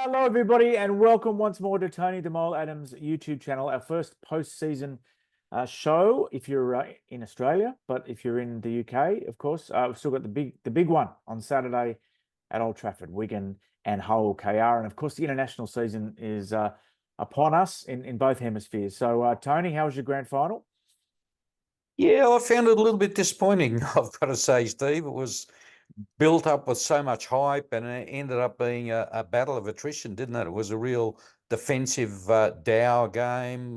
Hello, everybody, and welcome once more to Tony the Mole Adams YouTube channel, our first post-season show. If you're in Australia, but if you're in the UK, of course, we've still got the big one on Saturday at Old Trafford, Wigan and Hull KR, and of course, the international season is upon us in both hemispheres. So, Tony, how was your grand final? Yeah, I found it a little bit disappointing, I've got to say, Steve. It was built up with so much hype and it ended up being a battle of attrition, didn't it? It was a real defensive dour game.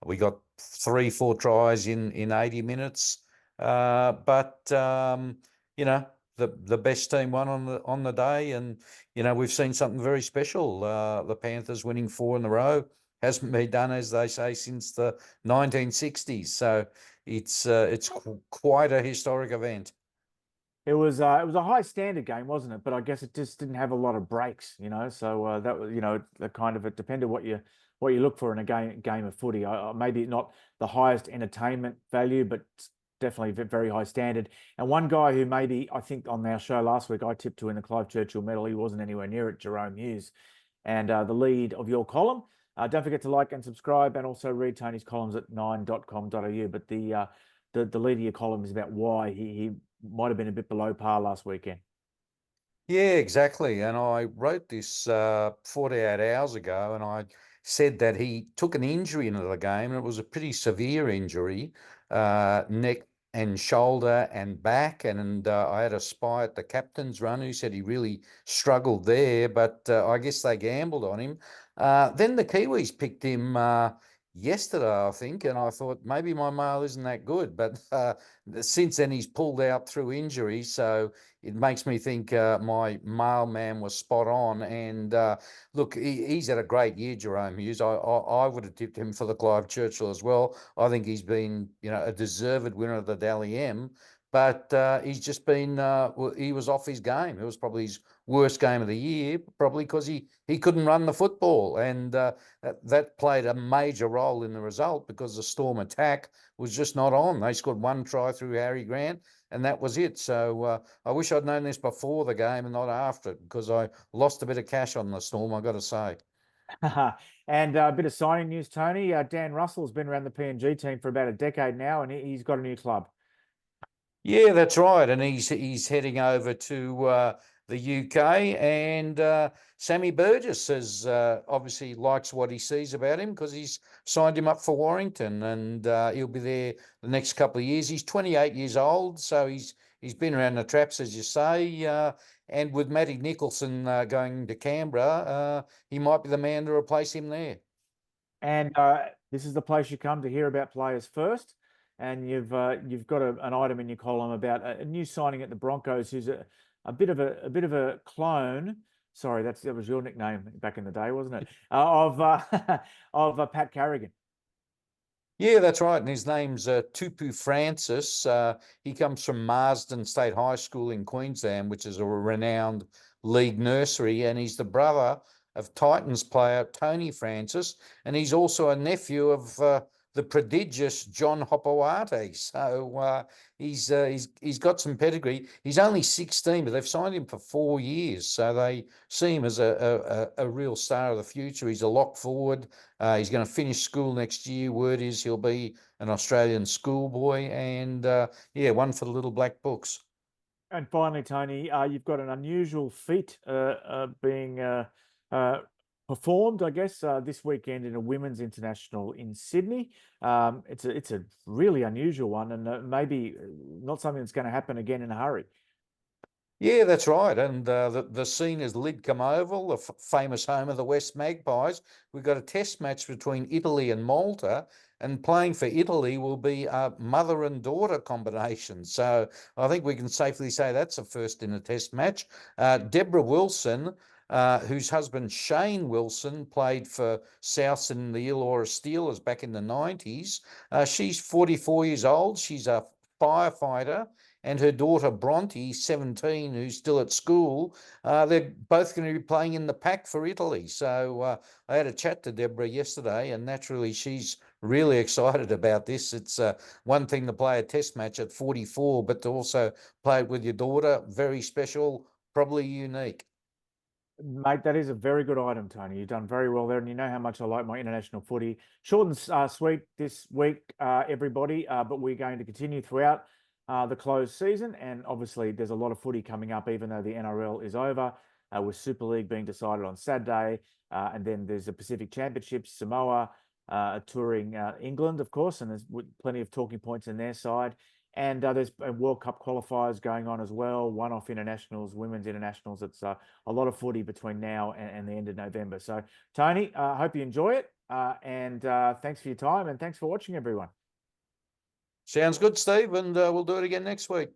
We got 3-4 tries in 80 minutes. But you know, the best team won on the day, and we've seen something very special. The Panthers winning 4 in a row hasn't been done, as they say, since the 1960s. So it's quite a historic event. It was a high standard game, wasn't it? But I guess it just didn't have a lot of breaks, So that was, the kind of, it depended what you look for in a game of footy. Maybe not the highest entertainment value, but definitely very high standard. And one guy who maybe I think on our show last week I tipped to in the Clive Churchill medal, he wasn't anywhere near it, Jahrome Hughes, and the lead of your column. Don't forget to like and subscribe, and also read Tony's columns at 9.com.au. But the lead of your column is about why he might have been a bit below par last weekend. Yeah, exactly. And I wrote this 48 hours ago, and I said that he took an injury into the game, and it was a pretty severe injury, neck and shoulder and back. And I had a spy at the captain's run who said he really struggled there, but I guess they gambled on him. Then the Kiwis picked him yesterday, I think, and I thought maybe my mail isn't that good. But since then, he's pulled out through injury, so it makes me think my mailman was spot on. And look, he's had a great year, Jahrome Hughes. I would have tipped him for the Clive Churchill as well. I think he's been, a deserved winner of the Dally M. But he's just been, he was off his game. It was probably his worst game of the year, probably because he couldn't run the football. And that played a major role in the result, because the Storm attack was just not on. They scored 1 try through Harry Grant, and that was it. So I wish I'd known this before the game and not after it, because I lost a bit of cash on the Storm, I got to say. And a bit of signing news, Tony. Dan Russell's been around the PNG team for about a decade now, and he's got a new club. Yeah, that's right. And he's heading over to the UK, and Sammy Burgess has obviously likes what he sees about him, because he's signed him up for Warrington, and he'll be there the next couple of years. He's 28 years old, so he's been around the traps, as you say. And with Matty Nicholson going to Canberra, he might be the man to replace him there. And this is the place you come to hear about players first. And you've got an item in your column about a new signing at the Broncos, who's a bit of a clone. Sorry, that was your nickname back in the day, wasn't it? Of Pat Carrigan. Yeah, that's right. And his name's Tupu Francis. He comes from Marsden State High School in Queensland, which is a renowned league nursery. And he's the brother of Titans player Tony Francis. And he's also a nephew of the prodigious John Hopewate. So he's got some pedigree. He's only 16, but they've signed him for 4 years. So they see him as a real star of the future. He's a lock forward. He's going to finish school next year. Word is he'll be an Australian schoolboy, and yeah, one for the little black books. And finally, Tony, you've got an unusual feat being performed, I guess, this weekend in a women's international in Sydney. It's a really unusual one, and maybe not something that's going to happen again in a hurry. Yeah, that's right. And the scene is Lidcombe Oval, the famous home of the West Magpies. We've got a test match between Italy and Malta, and playing for Italy will be a mother and daughter combination. So I think we can safely say that's a first in a test match. Deborah Wilson, whose husband Shane Wilson played for Souths in the Illawarra Steelers back in the 90s. She's 44 years old. She's a firefighter, and her daughter Bronte, 17, who's still at school. They're both going to be playing in the pack for Italy. So I had a chat to Deborah yesterday, and naturally she's really excited about this. It's one thing to play a test match at 44, but to also play it with your daughter, very special, probably unique. Mate, that is a very good item, Tony. You've done very well there, and you know how much I like my international footy. Short and sweet this week, everybody, but we're going to continue throughout the closed season, and obviously there's a lot of footy coming up, even though the NRL is over, with Super League being decided on Saturday, and then there's the Pacific Championships, Samoa touring England, of course, and there's plenty of talking points in their side. And there's World Cup qualifiers going on as well, one-off internationals, women's internationals. It's a lot of footy between now and the end of November. So, Tony, I hope you enjoy it. And thanks for your time, and thanks for watching, everyone. Sounds good, Steve, and we'll do it again next week.